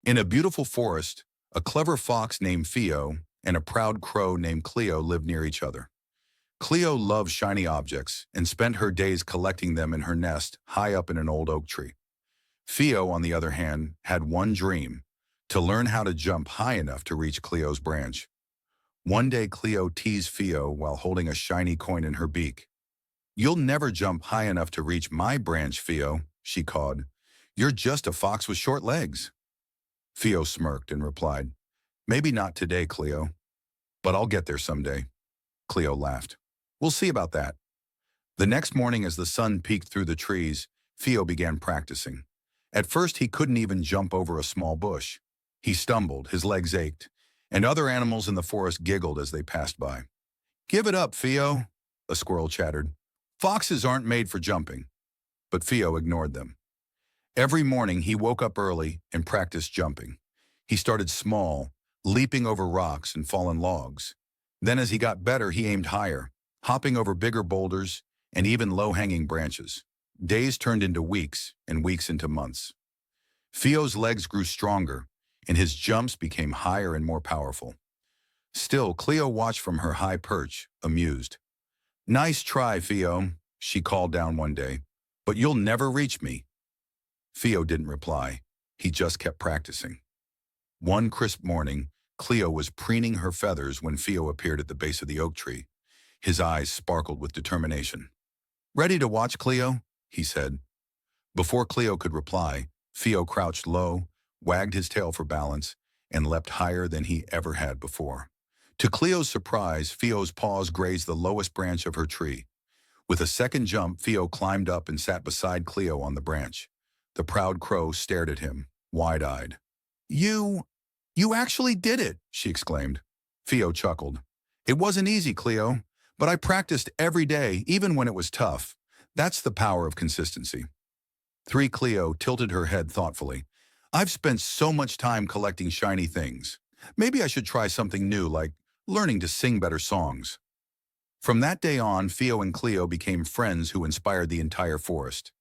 In a beautiful forest, a clever fox named Theo and a proud crow named Cleo lived near each other. Cleo loved shiny objects and spent her days collecting them in her nest high up in an old oak tree. Theo, on the other hand, had one dream: to learn how to jump high enough to reach Cleo's branch. One day, Cleo teased Theo while holding a shiny coin in her beak. "You'll never jump high enough to reach my branch, Theo," she cawed. "You're just a fox with short legs." Theo smirked and replied, "Maybe not today, Cleo, but I'll get there someday." Cleo laughed. "We'll see about that." The next morning, as the sun peeked through the trees, Theo began practicing. At first, he couldn't even jump over a small bush. He stumbled, his legs ached, and other animals in the forest giggled as they passed by. "Give it up, Theo," a squirrel chattered. "Foxes aren't made for jumping." But Theo ignored them. Every morning, he woke up early and practiced jumping. He started small, leaping over rocks and fallen logs. Then as he got better, he aimed higher, hopping over bigger boulders and even low-hanging branches. Days turned into weeks and weeks into months. Theo's legs grew stronger, and his jumps became higher and more powerful. Still, Cleo watched from her high perch, amused. "Nice try, Theo," she called down one day, "but you'll never reach me." Theo didn't reply. He just kept practicing. One crisp morning, Cleo was preening her feathers when Theo appeared at the base of the oak tree. His eyes sparkled with determination. "Ready to watch, Cleo?" he said. Before Cleo could reply, Theo crouched low, wagged his tail for balance, and leapt higher than he ever had before. To Cleo's surprise, Theo's paws grazed the lowest branch of her tree. With a second jump, Theo climbed up and sat beside Cleo on the branch. The proud crow stared at him, wide-eyed. You actually did it," she exclaimed. Theo chuckled. "It wasn't easy, Cleo, but I practiced every day, even when it was tough. That's the power of consistency." Cleo tilted her head thoughtfully. "I've spent so much time collecting shiny things. Maybe I should try something new, like learning to sing better songs." From that day on, Theo and Cleo became friends who inspired the entire forest.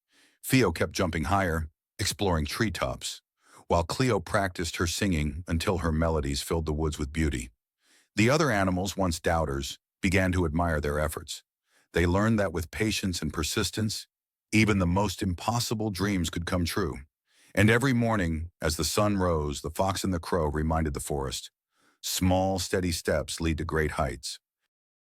Theo kept jumping higher, exploring treetops, while Cleo practiced her singing until her melodies filled the woods with beauty. The other animals, once doubters, began to admire their efforts. They learned that with patience and persistence, even the most impossible dreams could come true. And every morning, as the sun rose, the fox and the crow reminded the forest, small, steady steps lead to great heights.